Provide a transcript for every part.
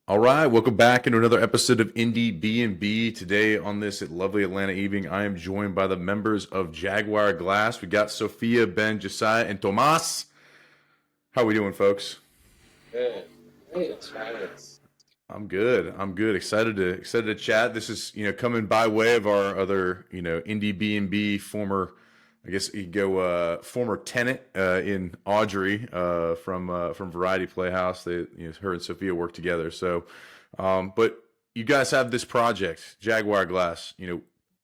All right, welcome back into another episode of Indiebnb. Today on this lovely Atlanta evening, I am joined by the members of Jaguar Glass. We got Sophia, Ben, Josiah, and Tomas. How are we doing, folks? Good. Hey, thanks for having us. I'm good. I'm good. Excited to chat. This is coming by way of our other Indiebnb former, I guess you could go former tenant in Audrey from Variety Playhouse. Her and Sophia work together. So, but you guys have this project, Jaguar Glass.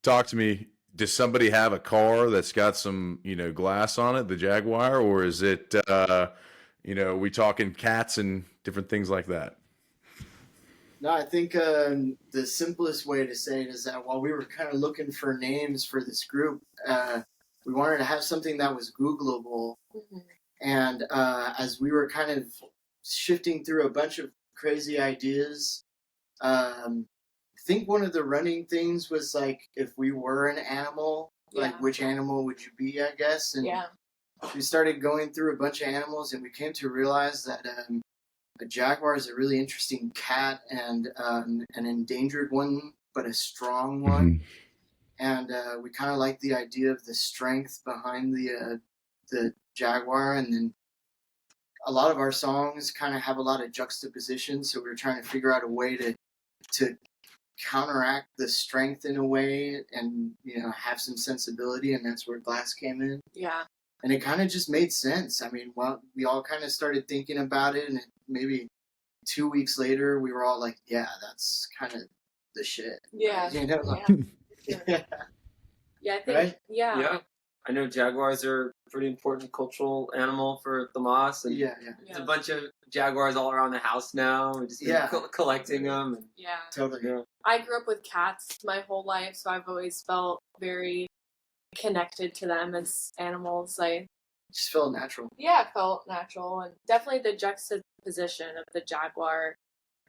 Talk to me. Does somebody have a car that's got some glass on it, the Jaguar, or is it we talking cats and different things like that? No, I think the simplest way to say it is that while we were kind of looking for names for this group, we wanted to have something that was Googleable. Mm-hmm. And as we were kind of shifting through a bunch of crazy ideas, I think one of the running things was like, if we were an animal, like which animal would you be, I guess? And we started going through a bunch of animals, and we came to realize that a jaguar is a really interesting cat and an endangered one, but a strong one. Mm-hmm. And we kind of like the idea of the strength behind the jaguar. And then a lot of our songs kind of have a lot of juxtaposition. So we were trying to figure out a way to counteract the strength in a way and, have some sensibility. And that's where Glass came in. Yeah. And it kind of just made sense. I mean, we all kind of started thinking about it, and maybe 2 weeks later, we were all like, yeah, that's kind of the shit. Yeah. Yeah. Yeah, I think, right? Yeah. I know jaguars are a pretty important cultural animal for Tomas. And there's a bunch of jaguars all around the house now. We're just collecting them. And, yeah. Totally. Yeah. I grew up with cats my whole life, so I've always felt very connected to them as animals. I just felt natural. Yeah, it felt natural. And definitely the juxtaposition of the jaguar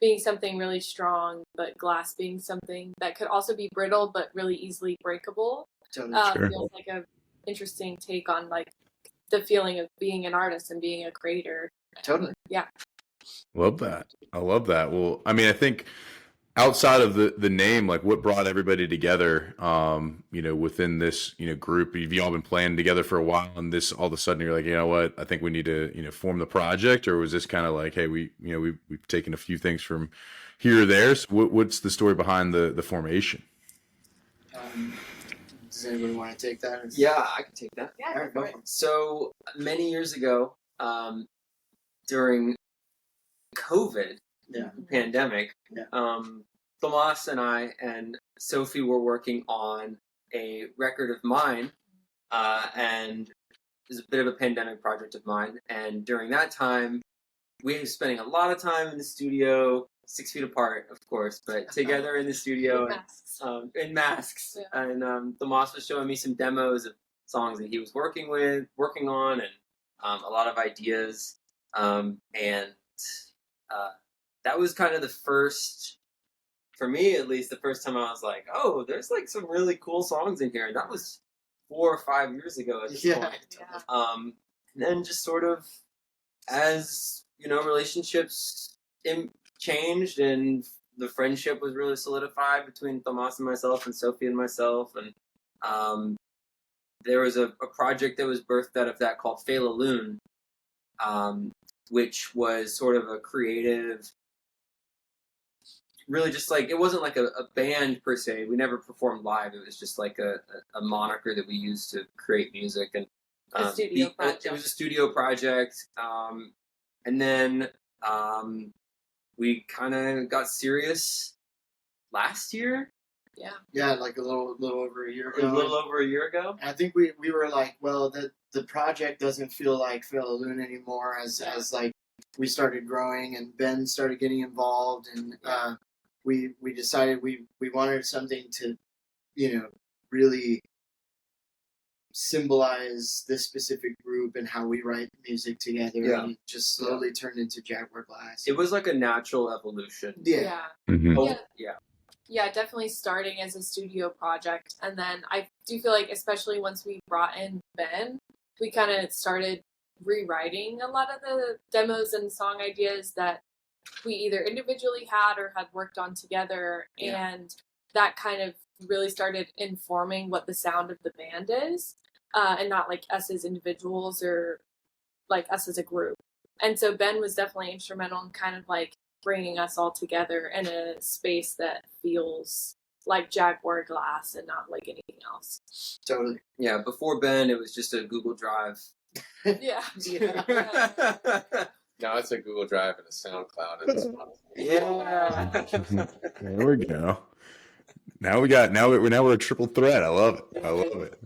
being something really strong, but glass being something that could also be brittle but really easily breakable. Totally. Feels like a interesting take on like the feeling of being an artist and being a creator. Totally. Yeah. Love that. I love that. Well, I mean, I think outside of the name, like what brought everybody together, within this, group, have you all been playing together for a while and this all of a sudden you're like, you know what, I think we need to, form the project? Or was this kind of like, hey, we've taken a few things from here or there. So what's the story behind the formation? Does anybody want to take that? Yeah, I can take that. Yeah, right, go for it. So many years ago, during COVID, pandemic, Tomas and I and Sophie were working on a record of mine, and it was a bit of a pandemic project of mine. And during that time, we were spending a lot of time in the studio, 6 feet apart, of course, but together in the studio in masks. Yeah. And Tomas was showing me some demos of songs that he was working on, and a lot of ideas. That was kind of the first, for me at least, the first time I was like, oh, there's like some really cool songs in here. And that was 4 or 5 years ago at this point. Yeah. And then just sort of as, relationships changed and the friendship was really solidified between Tomas and myself and Sophie and myself. And there was a project that was birthed out of that called Fela Loon, which was sort of a creative, really just like, it wasn't like a band per se. We never performed live. It was just like a moniker that we used to create music. And a studio project. It was a studio project. And then we kind of got serious last year. Yeah. Yeah, like a little over a year ago. A little over a year ago. And I think we were like, well, the project doesn't feel like Fela Loon anymore as like we started growing and Ben started getting involved, and we decided we wanted something to, really symbolize this specific group and how we write music together. Yeah. And it just slowly turned into Jaguar Glass. It was like a natural evolution. Yeah. Mm-hmm. Oh, yeah. Yeah, definitely starting as a studio project. And then I do feel like, especially once we brought in Ben, we kind of started rewriting a lot of the demos and song ideas that we either individually had or had worked on together, and that kind of really started informing what the sound of the band is, and not like us as individuals or like us as a group. And so Ben was definitely instrumental in kind of like bringing us all together in a space that feels like Jaguar glass and not like anything else. Totally. Yeah, before Ben, it was just a Google Drive. Yeah. Now it's a Google Drive and a SoundCloud. And Yeah. There we go. Now we're a triple threat. I love it.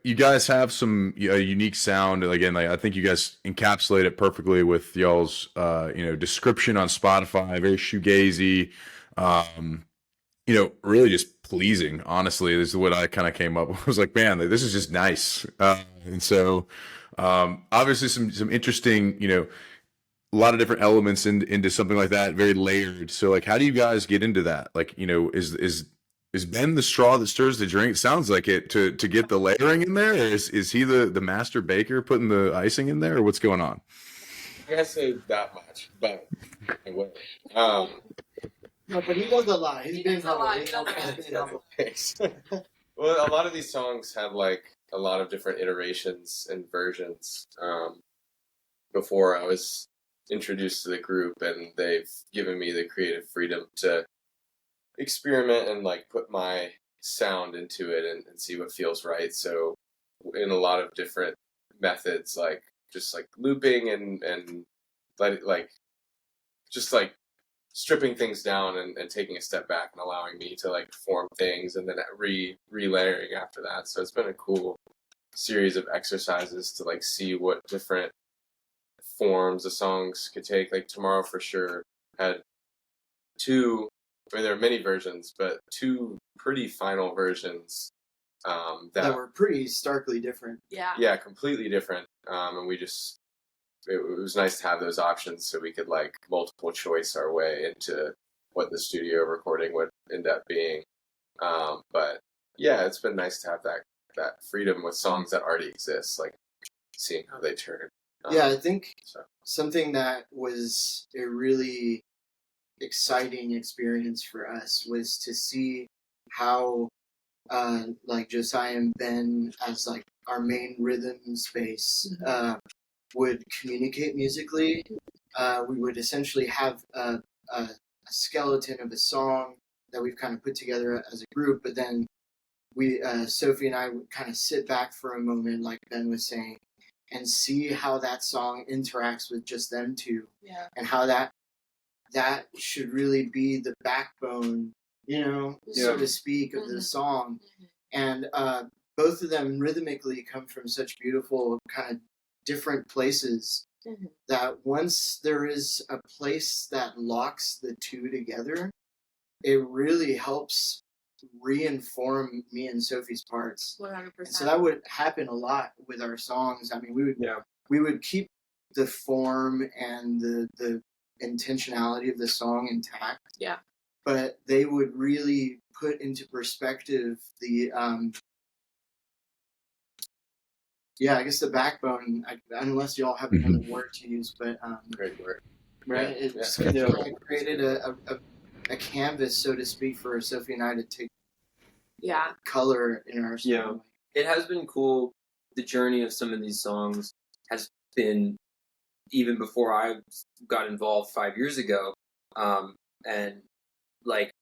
You guys have some unique sound. Again, like I think you guys encapsulate it perfectly with y'all's description on Spotify. Very shoegazy. Really just pleasing. Honestly, this is what I kind of came up with. I was like, man, this is just nice. And so, obviously, some interesting, a lot of different elements into something like that. Very layered. So, like, how do you guys get into that? Like, is Ben the straw that stirs the drink? It sounds like it to get the layering in there. Or is he the master baker putting the icing in there, or what's going on? I can't say that much, but I will. No, but he does a lot. He's been does a lot. Thanks. Well, a lot of these songs have like a lot of different iterations and versions. Before I was introduced to the group, and they've given me the creative freedom to experiment and like put my sound into it and see what feels right. So in a lot of different methods, like just like looping and like just like stripping things down and taking a step back and allowing me to like form things and then re-layering after that. So it's been a cool series of exercises to like see what different forms the songs could take. Like Tomorrow for sure had there are many versions, but two pretty final versions that were pretty starkly different. Yeah, completely different. And it was nice to have those options so we could like multiple choice our way into what the studio recording would end up being. But yeah, it's been nice to have that freedom with songs that already exist, like seeing how they turn. I think something that was a really exciting experience for us was to see how like Josiah and Ben as like our main rhythm space would communicate musically. We would essentially have a skeleton of a song that we've kind of put together as a group, but then Sophie and I would kind of sit back for a moment, like Ben was saying, and see how that song interacts with just them two, and how that should really be the backbone, so to speak, of the song. And both of them rhythmically come from such beautiful kind of different places that once there is a place that locks the two together, it really helps reinform me and Sophie's parts. 100%. And so that would happen a lot with our songs. I mean, we would keep the form and the intentionality of the song intact. Yeah. But they would really put into perspective the I guess the backbone, unless y'all have another word to use, but great word. Right? It just kind of created a canvas, so to speak, for Sophie and I to take color in our song. Yeah. It has been cool. The journey of some of these songs has been even before I got involved 5 years ago. And like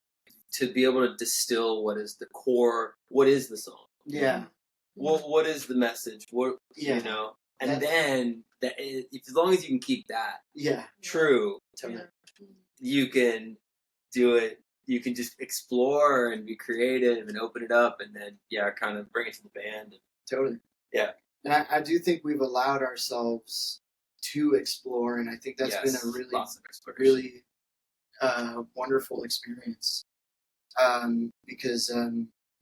to be able to distill what is the core, what is the song? Yeah. What is the message? And then as long as you can keep that true, you can do it. You can just explore and be creative and open it up, and then kind of bring it to the band. Totally. Yeah. And I do think we've allowed ourselves to explore, and I think that's been a really wonderful experience. Because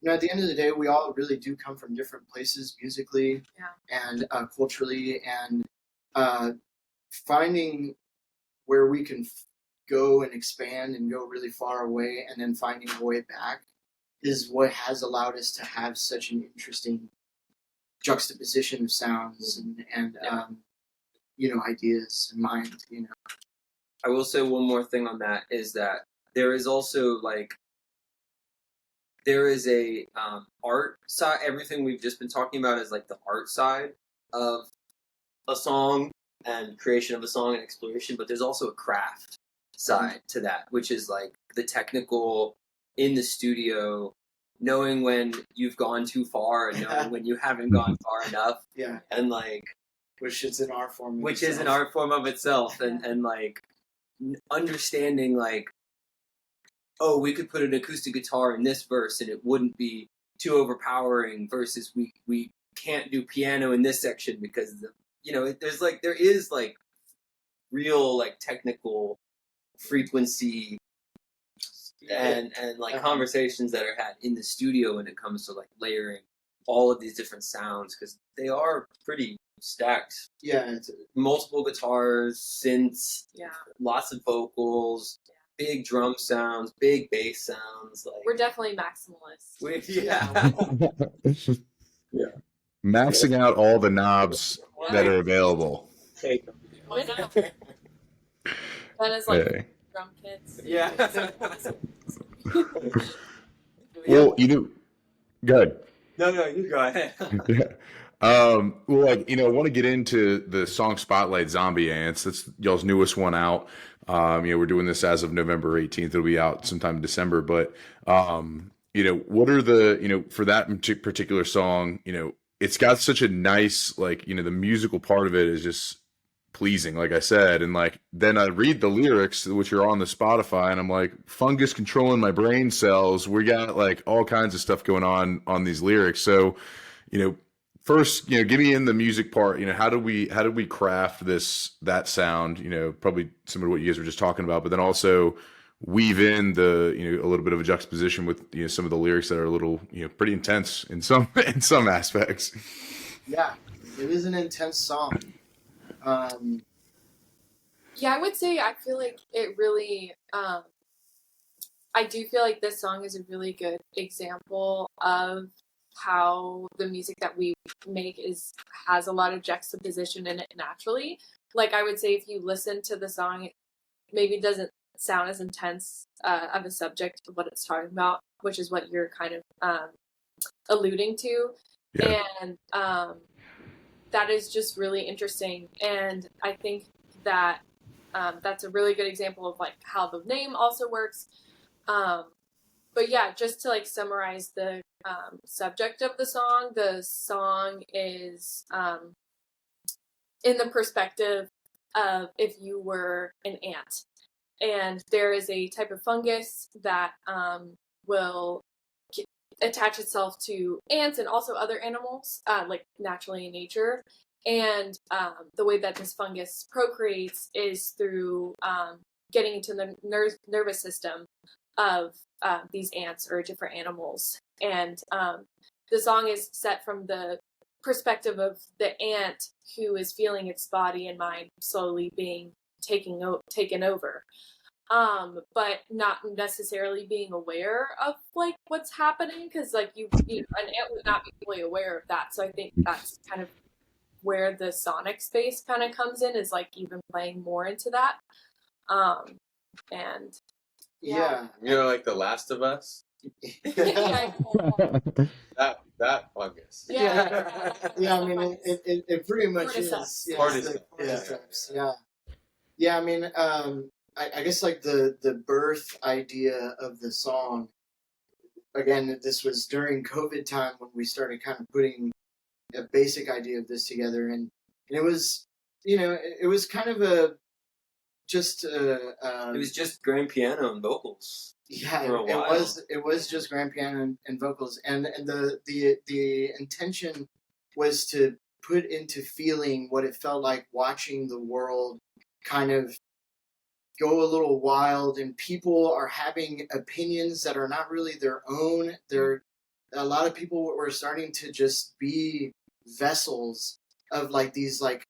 at the end of the day, we all really do come from different places musically and culturally, and finding where we can go and expand and go really far away, and then finding a way back is what has allowed us to have such an interesting juxtaposition of sounds and ideas in mind. I will say one more thing on that is that there is also there is a art side. Everything we've just been talking about is like the art side of a song and creation of a song and exploration, but there's also a craft side to that, which is like the technical in the studio, knowing when you've gone too far and knowing when you haven't gone far enough. Yeah. And like, which is an art form. Which is an art form of itself, and like understanding like, oh, we could put an acoustic guitar in this verse and it wouldn't be too overpowering versus we can't do piano in this section because there is like real like technical frequency and like conversations that are had in the studio when it comes to like layering all of these different sounds, because they are pretty stacked. Yeah, it's multiple guitars, synths, Yeah. lots of vocals, big drum sounds, big bass sounds. Like We're definitely maximalists. Yeah. Maxing out all the knobs that are available. Take them. Why not? That is like Hey. drum kits. Yeah. Well, go ahead. No, you go ahead. Well, like, I want to get into the song Spotlight Zombie Ants. That's y'all's newest one out. We're doing this as of November 18th. It'll be out sometime in December. But, what are the, for that particular song, it's got such a nice, like, the musical part of it is just pleasing, like I said. And like, then I read the lyrics, which are on the Spotify, and I'm like, fungus controlling my brain cells. We got like all kinds of stuff going on these lyrics. So, first, give me in the music part. How do we craft that sound? Probably similar to what you guys were just talking about, but then also weave in the a little bit of a juxtaposition with some of the lyrics that are a little pretty intense in some aspects. Yeah, it is an intense song. Yeah, I would say I feel like it really. I do feel like this song is a really good example of how the music that we make has a lot of juxtaposition in it naturally. Like I would say, if you listen to the song, it maybe doesn't sound as intense of a subject of what it's talking about, which is what you're kind of alluding to. Yeah. And that is just really interesting. And I think that that's a really good example of like how the name also works. But yeah, just to like summarize the subject of the song is in the perspective of if you were an ant, and there is a type of fungus that will attach itself to ants and also other animals, like naturally in nature. And the way that this fungus procreates is through getting into the nervous system of these ants or different animals. And the song is set from the perspective of the ant who is feeling its body and mind slowly being taken over. But not necessarily being aware of like what's happening, because like an ant would not be fully aware of that. So I think that's kind of where the sonic space kind of comes in, is like even playing more into that. And yeah. Like The Last of Us. yeah. That fungus. Yeah. Yeah, I mean, it pretty much is. Cordyceps. Yeah, I mean, I guess like the birth idea of the song, again, this was during COVID time when we started kind of putting a basic idea of this together, and it was, it was kind of it was just grand piano and vocals. Yeah, for a while. It was just grand piano and vocals, and the intention was to put into feeling what it felt like watching the world kind of go a little wild, and people are having opinions that are not really their own. A lot of people were starting to just be vessels of like these like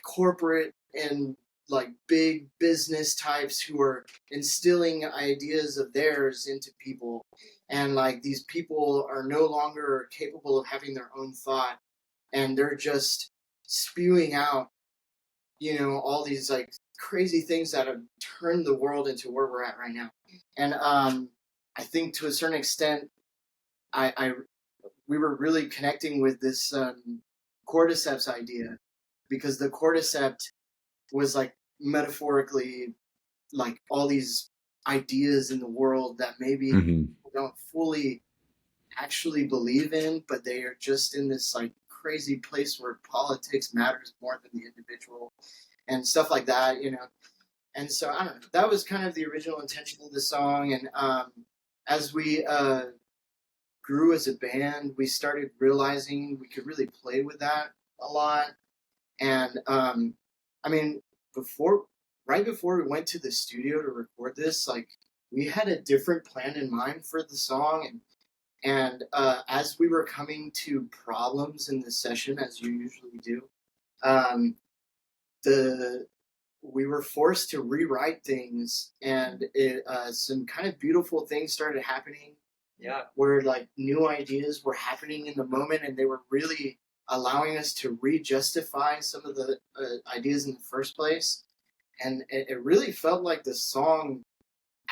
corporate and like big business types who are instilling ideas of theirs into people, and like these people are no longer capable of having their own thought, and they're just spewing out all these like crazy things that have turned the world into where we're at right now. And I think to a certain extent, we were really connecting with this cordyceps idea, because the cordyceps was like metaphorically like all these ideas in the world that maybe people don't fully actually believe in, but they are just in this like crazy place where politics matters more than the individual and stuff like that, And so I don't know. That was kind of the original intention of the song, and as we grew as a band, we started realizing we could really play with that a lot. And I mean, right before we went to the studio to record this, like we had a different plan in mind for the song, and as we were coming to problems in the session, as you usually do, we were forced to rewrite things, and some kind of beautiful things started happening. Yeah. Where like new ideas were happening in the moment, and they were really allowing us to re-justify some of the ideas in the first place. And it really felt like the song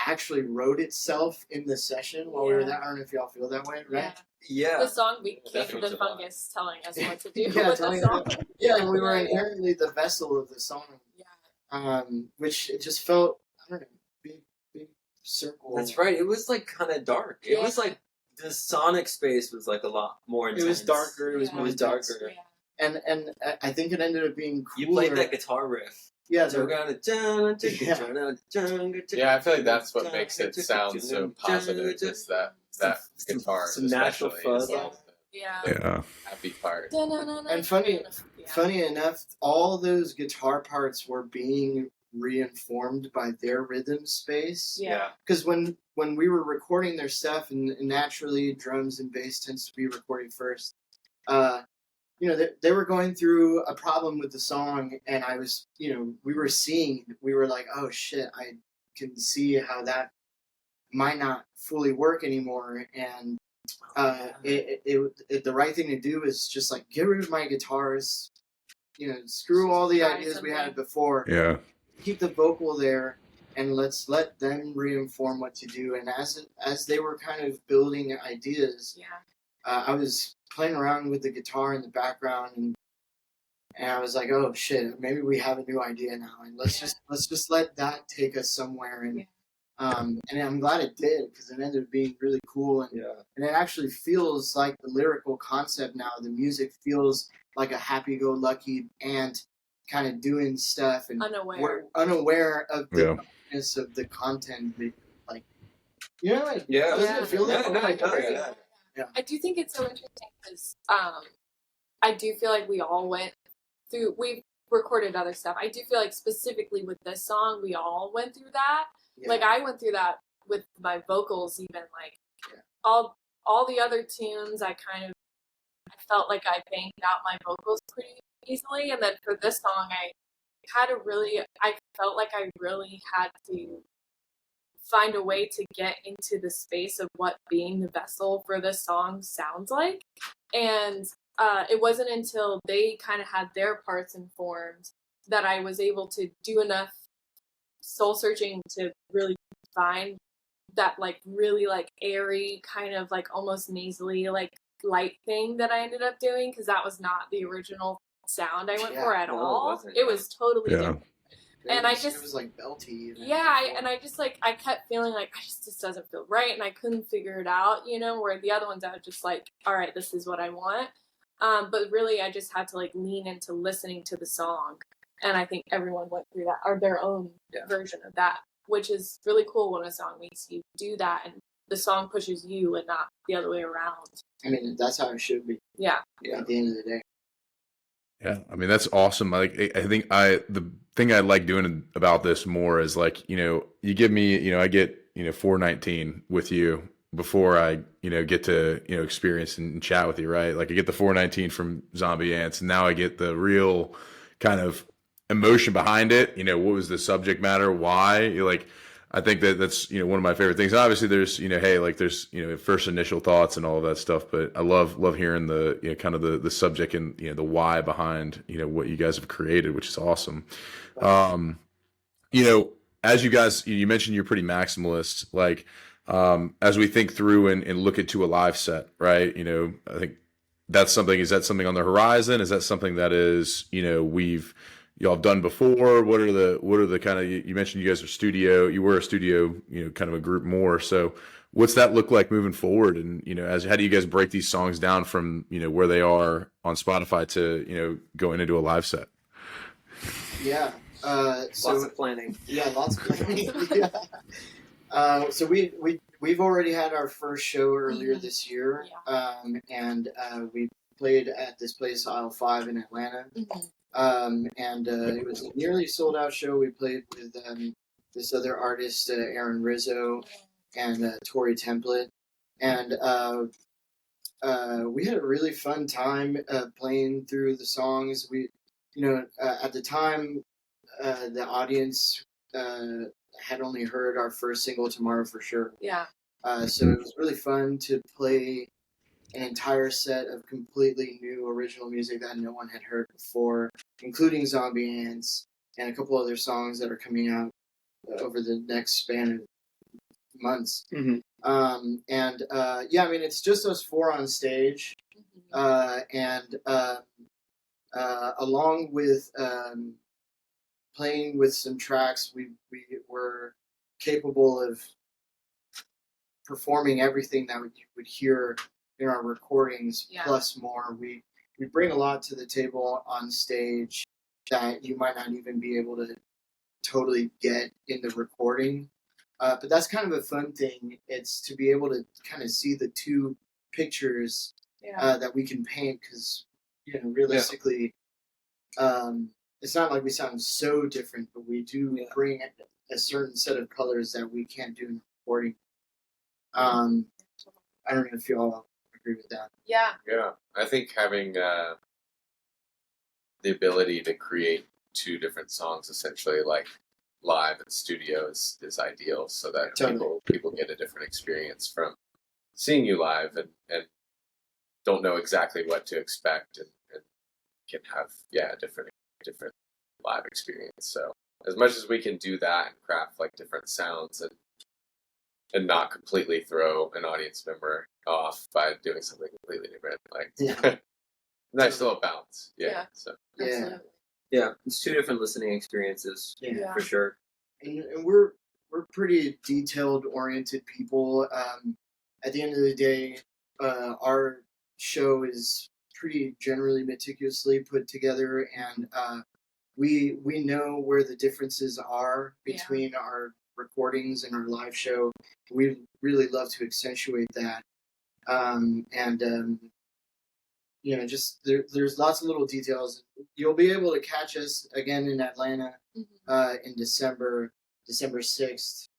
actually wrote itself in the session while we were there. I don't know if y'all feel that way, right? Yeah. The song became the fungus telling us what to do with the song. Yeah, we were inherently the vessel of the song. Yeah. Which it just felt, I don't know, big circle. That's right. It was like kind of dark. It was like the sonic space was like a lot more intense. It was darker. It was more darker. Yeah. And I think it ended up being cooler. You played that guitar riff. Yeah, Yeah, I feel like that's what makes it sound so positive. Is that guitar, some natural fuzz. Yeah. happy part. And funny enough, all those guitar parts were being reinformed by their rhythm space. Yeah. Because when we were recording their stuff, and naturally drums and bass tends to be recorded first, they were going through a problem with the song, and I was, we were like, oh shit, I can see how that might not fully work anymore, and the right thing to do is just like get rid of my guitars, screw all the ideas we had before. Yeah. Keep the vocal there, and let's let them reinform what to do. And as they were kind of building ideas, I was playing around with the guitar in the background, and I was like, oh shit, maybe we have a new idea now, and let's just let that take us somewhere. And and I'm glad it did, because it ended up being really cool, and it actually feels like the lyrical concept now. The music feels like a happy-go-lucky ant kind of doing stuff, and we're unaware of the darkness of the content. Doesn't it feel that way? Yeah. I do think it's so interesting because I do feel like we all went through. We've recorded other stuff. I do feel like specifically with this song, we all went through that. Yeah. Like I went through that with my vocals, even like all the other tunes. I felt like I banged out my vocals pretty easily, and then for this song, I felt like I really had to find a way to get into the space of what being the vessel for this song sounds like. And it wasn't until they kind of had their parts informed that I was able to do enough soul searching to really find that like really like airy kind of like almost nasally like light thing that I ended up doing, because that was not the original sound I went for at all. It was totally different. And it was like belty. I kept feeling like this doesn't feel right, and I couldn't figure it out, where the other ones I was just like, all right, this is what I want. But really I just had to like lean into listening to the song, and I think everyone went through that, or their own version of that, which is really cool when a song makes you do that and the song pushes you and not the other way around. I mean, that's how it should be. Yeah. At the end of the day. Yeah, I mean, that's awesome. I think the thing I like doing about this more is like, you give me, I get, 419 with you before I, get to, experience and chat with you, right? Like I get the 419 from Zombie Ants, and now I get the real kind of emotion behind it. What was the subject matter? Why? I think that's one of my favorite things. Obviously, there's hey, like there's first initial thoughts and all of that stuff, but I love hearing the kind of the subject and the why behind what you guys have created, which is awesome. Um, as you mentioned, you're pretty maximalist. Like as we think through and look into a live set, right? I think is that something on the horizon? Is that something that is y'all have done before? What are the kind of, you mentioned you guys you were a studio, kind of a group more. So what's that look like moving forward? And, how do you guys break these songs down from, where they are on Spotify to, going into a live set? Yeah. Lots of planning. Yeah, lots of planning. Yeah. So we've already had our first show earlier this year. And we played at this place, Aisle 5 in Atlanta. It was a nearly sold out show. We played with this other artist, Aaron Rizzo, and Tori Template, and we had a really fun time playing through the songs. We, at the time, the audience had only heard our first single, "Tomorrow for Sure." Yeah. So it was really fun to play an entire set of completely new original music that no one had heard before, including Zombie Ants and a couple other songs that are coming out over the next span of months. Mm-hmm. It's just us four on stage, along with playing with some tracks, we were capable of performing everything that you would hear in our recordings, plus more. We bring a lot to the table on stage that you might not even be able to totally get in the recording. But that's kind of a fun thing. It's to be able to kind of see the two pictures that we can paint, because realistically, it's not like we sound so different, but we do bring a certain set of colors that we can't do in recording. I don't know if you all agree with that. Yeah. Yeah, I think having the ability to create two different songs, essentially, like live and studio, is ideal, so that people get a different experience from seeing you live and don't know exactly what to expect and can have a different live experience. So as much as we can do that and craft like different sounds and not completely throw an audience member off by doing something completely different, like nice little balance. So it's two different listening experiences for sure. And we're pretty detailed oriented people. At the end of the day, our show is pretty generally meticulously put together, and we know where the differences are between our recordings and our live show. We really love to accentuate that, just there's lots of little details. You'll be able to catch us again in Atlanta in December 6th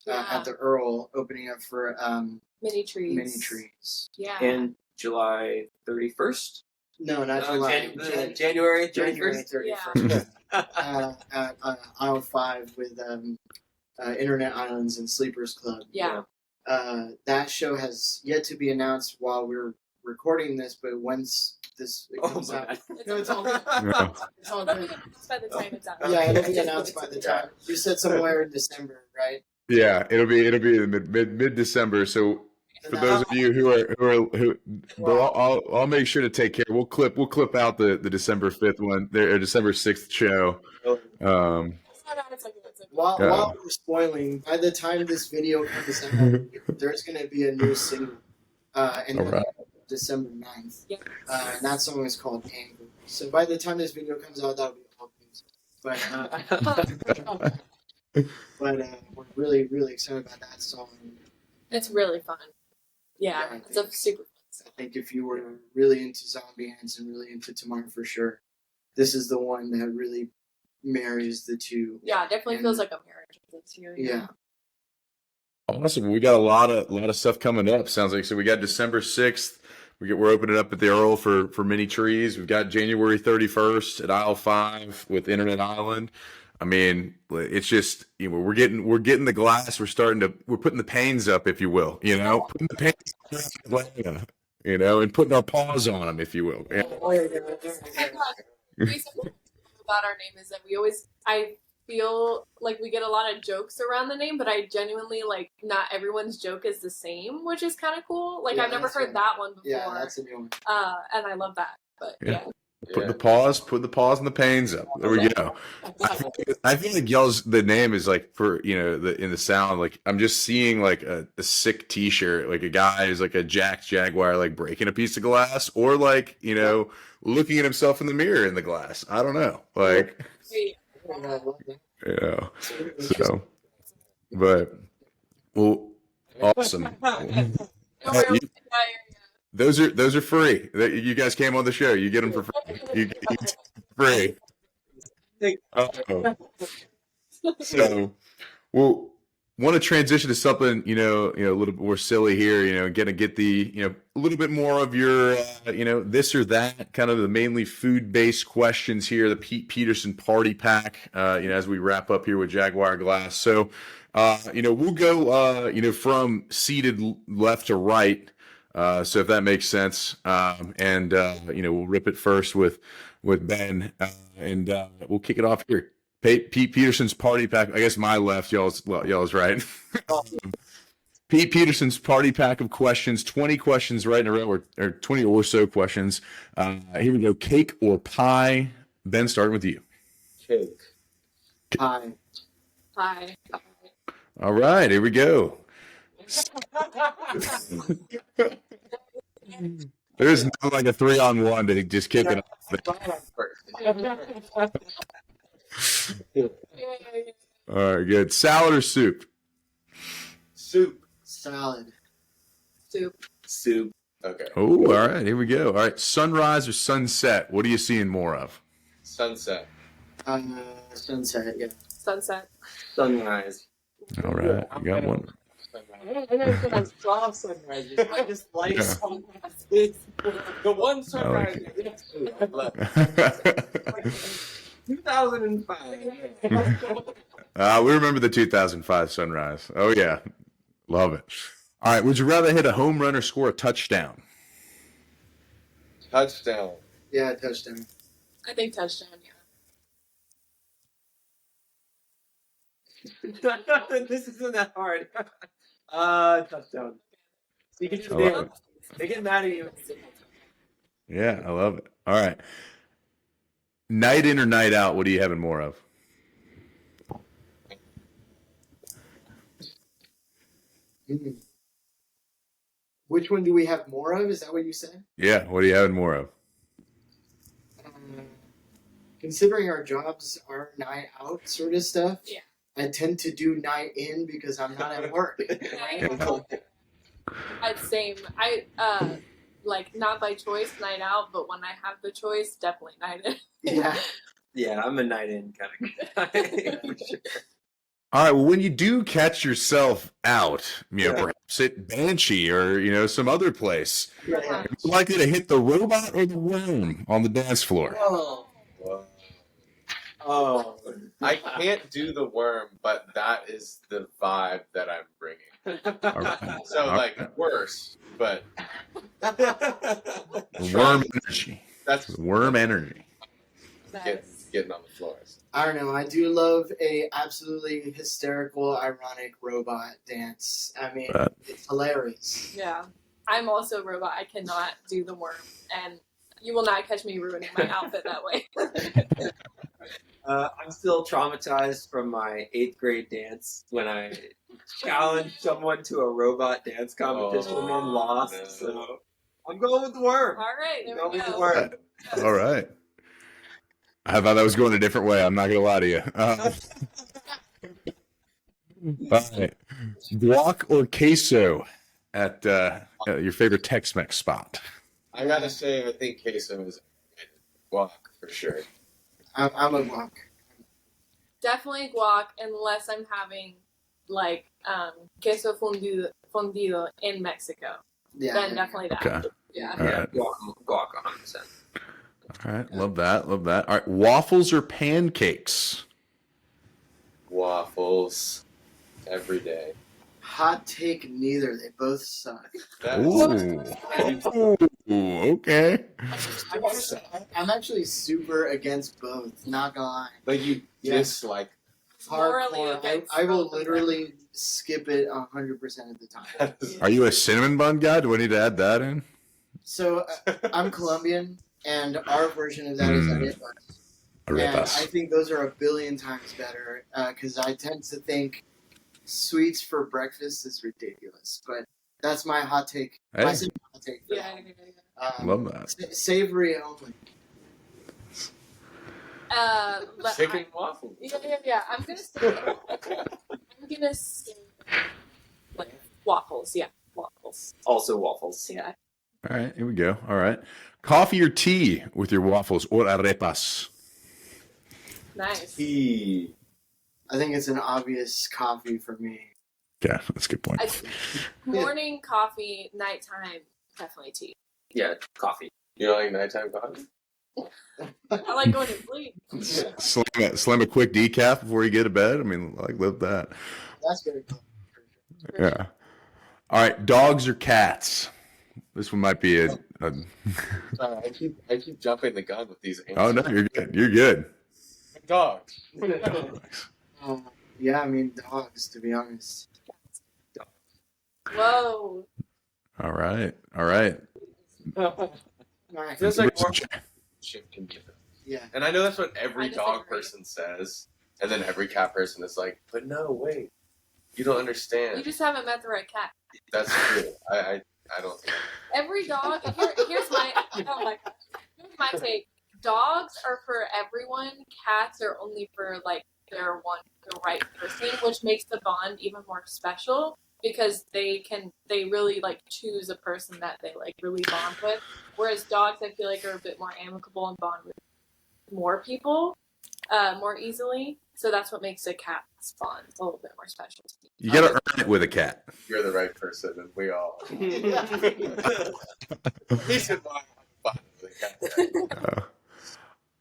at the Earl, opening up for Mini Trees. Yeah. And July 31st? No, not July. January 31st? January 31st. At Aisle 5 with Internet Islands and Sleepers Club. Yeah. That show has yet to be announced while we're recording this, but once it comes out, it's all good. It's all good. By the time it's out. Yeah, it'll be announced by the time. You said somewhere in December, right? Yeah, it'll be in mid December. So for those of you I'll make sure to take care. We'll clip out the December 5th one, or December 6th show. While we're spoiling, by the time this video comes out, there's going to be a new single, December 9th. Yeah. And that song is called Anger. So by the time this video comes out, that'll be all news. But we're really, really excited about that song. It's really fun. Yeah, it's a super fun. I think if you were really into Zombie Ants and really into Tomorrow for Sure, this is the one that really marries the two. Yeah, it definitely feels like a marriage with the two. Yeah. Awesome. We got a lot of stuff coming up. Sounds like, so we got December 6th. We're opening up at the Earl for Mini Trees. We've got January 31st at Aisle 5 with Internet Island. I mean, it's just, we're getting the glass. We're putting the panes up, if you will. Putting the panes up, and putting our paws on them, if you will. Yeah. The reason about our name is that I feel like we get a lot of jokes around the name, but I genuinely not everyone's joke is the same, which is kind of cool. Like I've never heard that one before. Yeah, that's a new one. And I love that. But yeah. Put the paws and the panes up. There we go. I feel like the name is for in the sound, like I'm just seeing like a sick T-shirt, like a guy who's like a Jaguar, like breaking a piece of glass, or looking at himself in the mirror in the glass. I don't know, So, but awesome. Those are free. You guys came on the show. You get them for free. You get them for free. So, we'll want to transition to something a little bit more silly here. Get the a little bit more of your this or that, kind of the mainly food-based questions here. The Pete Peterson Party Pack. As we wrap up here with Jaguar Glass. So, we'll go from seated left to right. So if that makes sense, we'll rip it first with Ben, and we'll kick it off here. Pete Peterson's Party Pack. I guess my left, y'all's right. Pete Peterson's Party Pack of questions. 20 questions right in a row, or 20 or so questions. Here we go. Cake or pie? Ben, starting with you. Cake. Pie. Pie. All right, here we go. There's no like a 3-on-1 to just kick it off. All right, good. Salad or soup? Soup. Salad. Soup. Okay. Oh, all right, here we go. All right, sunrise or sunset? What are you seeing more of? Sunset. Sunset. Yeah. Sunset. Sunrise. All right, you got one. I saw sunrises. I just like sunrises. The one sunrise. I like 2005. We remember the 2005 sunrise. Oh yeah, love it. All right, would you rather hit a home run or score a touchdown? Touchdown. Yeah, touchdown. I think touchdown, This isn't that hard. Touchdown. So you can just they get mad at you. Yeah, I love it. All right. Night in or night out, what are you having more of? Which one do we have more of? Is that what you said? Yeah, what are you having more of? Considering our jobs are night out sort of stuff, Yeah. I tend to do night in because I'm not at work. I'd same. I not by choice night out, but when I have the choice, definitely night in. Yeah. Yeah, I'm a night in kind of guy. For sure. All right, well, when you do catch yourself out, perhaps at Banshee or, some other place, are you likely to hit the robot or the worm on the dance floor? Oh. I can't do the worm, but that is the vibe that I'm bringing. All right. So, worse, but Worm energy. that's Worm energy. getting on the floors. I don't know. I do love a absolutely hysterical, ironic robot dance. I mean, it's hilarious. Yeah. I'm also a robot. I cannot do the worm, and you will not catch me ruining my outfit that way. I'm still traumatized from my 8th grade dance when I challenged someone to a robot dance competition and lost. No. So I'm going with the worm. All right, there Going we with the go. worm. All right. I thought that was going a different way. I'm not going to lie to you. All right. Guac or queso at your favorite Tex-Mex spot? I gotta say, I think queso is guac for sure. I'm a guac. Definitely guac, unless I'm having queso fundido in Mexico. Yeah. Then definitely that. Okay. Yeah. All Yeah, right. guac 100%. All right. Love that. Love that. All right. Waffles or pancakes? waffles every day. Hot take, neither. They both suck. Ooh, okay. I'm actually super against both. Not gonna lie. Like you dislike. Morally Hardcore. against I will both of them. literally skip it 100% of the time. Are you a cinnamon bun guy? Do I need to add that in? So I'm Colombian, and our version of that is arepas. And I Arepas. think those are a billion times better because I tend to think sweets for breakfast is ridiculous. But that's my hot take. Hey. My simple hot take. For Yeah. that. Love that. Savory only. But Chicken waffles. Yeah. I'm gonna say like waffles. Yeah, waffles. Also waffles. Yeah. All right, here we go. All right. Coffee or tea with your waffles or arepas? Nice. Tea. I think it's an obvious coffee for me. Yeah, that's a good point. Morning coffee, nighttime, definitely tea. Yeah, coffee. You don't like nighttime coffee? I like going to sleep. Slam a quick decaf before you get to bed. I mean, I love that. That's very cool. Yeah. All right, dogs or cats? This one might be a I keep jumping the gun with these answers. Oh no, you're good. You're good. Dogs. Dogs. Yeah, I mean dogs, to be honest. Whoa. All right. All right. Alright. Feels like more shit can be. Yeah. And I know that's what I every disagree. dog person says, and then every cat person is like, but no, wait, you don't understand. You just haven't met the right cat. That's true. I don't. Every dog. Here's my. Oh my gosh. Here's my take. Dogs are for everyone. Cats are only for like the right person, which makes the bond even more special because they really like choose a person that they like really bond with. Whereas dogs, I feel like, are a bit more amicable and bond with more people more easily. So that's what makes a cat's bond a little bit more special to me. You got to earn it with a cat. You're the right person, and we all. He should buy the cat.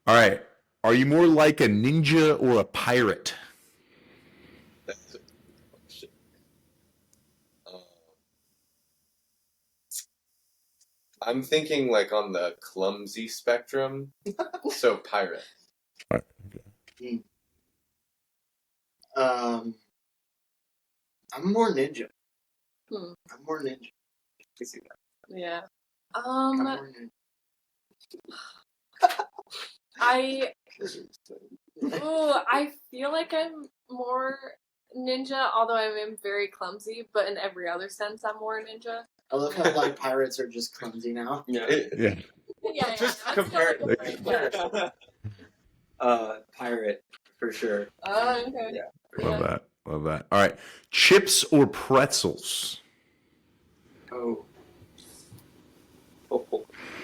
All right. Are you more like a ninja or a pirate? That's a question. I'm thinking like on the clumsy spectrum, so pirate. I'm more ninja. Hmm. I'm more ninja. Yeah. I'm more ninja. I feel like I'm more ninja, although I am very clumsy, but in every other sense I'm more ninja. I love how like pirates are just clumsy now. Yeah. Yeah. Yeah, Just that's compare still it. Pirate for sure. Oh, okay. Yeah. Love that. Love that. All right. Chips or pretzels? Oh.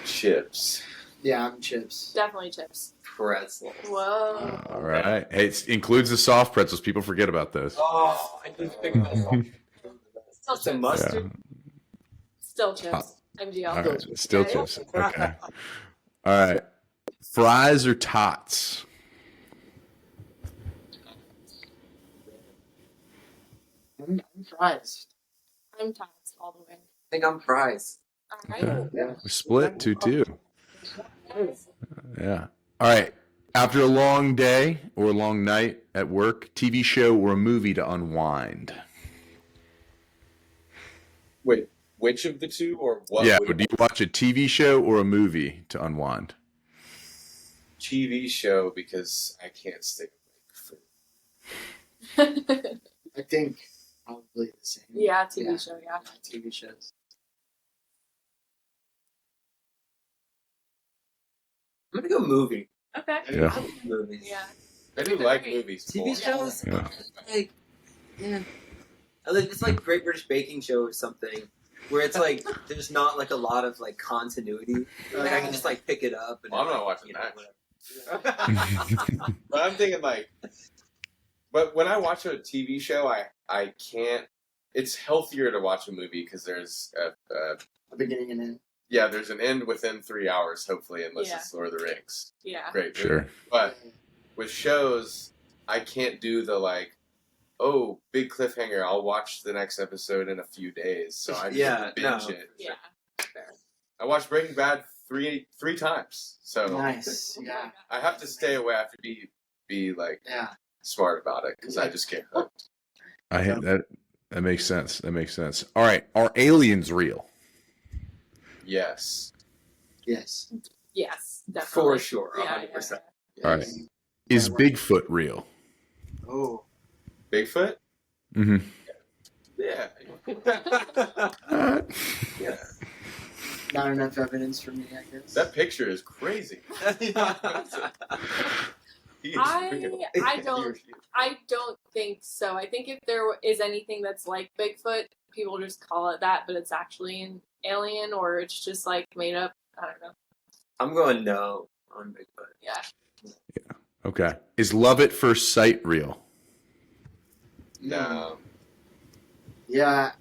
Chips. Yeah, I'm chips. Definitely chips. Pretzels. Whoa. All right. Hey, it includes the soft pretzels. People forget about those. Oh, I didn't think about that. Still It's a chips. mustard. Still chips. MGL. All right. Still chips. Okay. All right. Fries or tots? I'm fries. I'm tots all the way. I think I'm fries. All right. Okay. Yeah. We split 2-2. Yeah. All right. After a long day or a long night at work, TV show or a movie to unwind? Wait, which of the two or what? Yeah. would Do you watch a TV show or a movie to unwind? TV show because I can't stay awake for I think probably the same. Yeah, TV show, yeah. TV shows. I'm gonna go movie. Okay. Yeah. I love movies. Yeah. I do like movies. TV more. shows, Yeah. like, yeah. It's like Great British Baking Show or something, where it's like there's not like a lot of like continuity. Like I can just like pick it up. And Well, I'm not like, watching you know, that. whatever. But I'm thinking like, but when I watch a TV show, I can't. It's healthier to watch a movie because there's A beginning and end. yeah, there's an end within 3 hours, hopefully, unless Yeah. it's Lord of the Rings. Yeah. Great, movie. Sure. But with shows, I can't do the like oh, big cliffhanger, I'll watch the next episode in a few days. So I just binge it. Yeah. I watched Breaking Bad three times. So Nice. Yeah. I have to stay away. I have to be like smart about it because I just get hooked. I hate that. That makes sense. That makes sense. All right. Are aliens real? Yes. Yes. Yes, For definitely. sure, Yeah, 100%. All right. Is Bigfoot real? Oh. Bigfoot? Mm-hmm. Yeah. Yeah. Not enough evidence for me, I guess. That picture is crazy. He is freaking- I don't think so. I think if there is anything that's like Bigfoot, people just call it that, but it's actually an alien or it's just like made up. I don't know. I'm going no on Bigfoot. Yeah. Okay. Is love at first sight real? No. Yeah.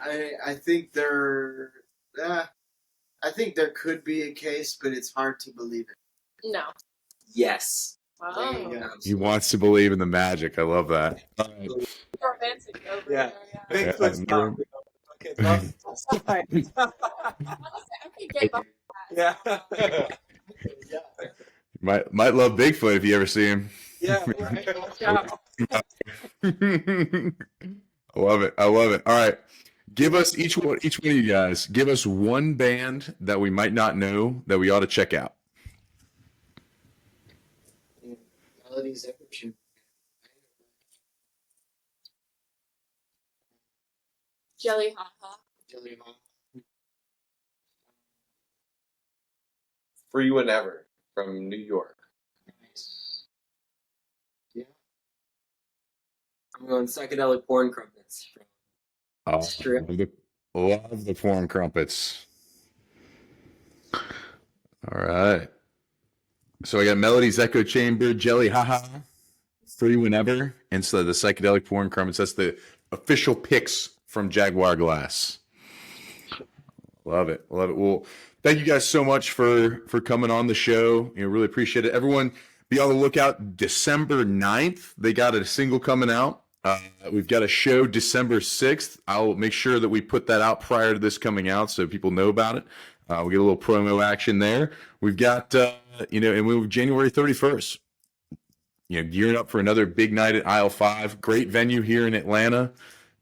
I think there. I think there could be a case, but it's hard to believe it. No. Yes. Oh. There you go. He wants to believe in the magic. I love that. All right. Romantic over Yeah. there, Bigfoot's Yeah. not real. Okay, that's fine. I could give up. Yeah. Might love Bigfoot if you ever see him. Yeah. Right. Watch out. I love it. I love it. All right. Give us each one of you guys. Give us one band that we might not know that we ought to check out. Melodies ever Jelly haha. Jelly Mom. Free Whenever from New York. Nice. Yeah. I'm going psychedelic porn crumpets. Oh, Strip. love the porn crumpets. All right. So I got Melody's Echo Chamber, Jelly Haha, Free Whenever, and so the psychedelic porn crumpets. That's the official picks from Jaguar Glass. Love it. Love it. Well, thank you guys so much for coming on the show. Really appreciate it. Everyone, be on the lookout. December 9th, they got a single coming out. We've got a show December 6th. I'll make sure that we put that out prior to this coming out so people know about it. We'll get a little promo action there. We've got, and we have January 31st. Gearing up for another big night at Aisle 5. Great venue here in Atlanta.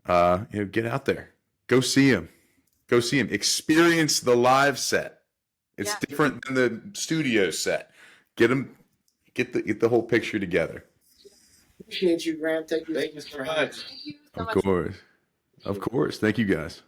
Get out there. Go see him. Go see him. Experience the live set. It's different than the studio set. Get the whole picture together. Appreciate you, Grant. Thank you so for much. having me. Thank you so Of much. course. Of course. Thank you guys.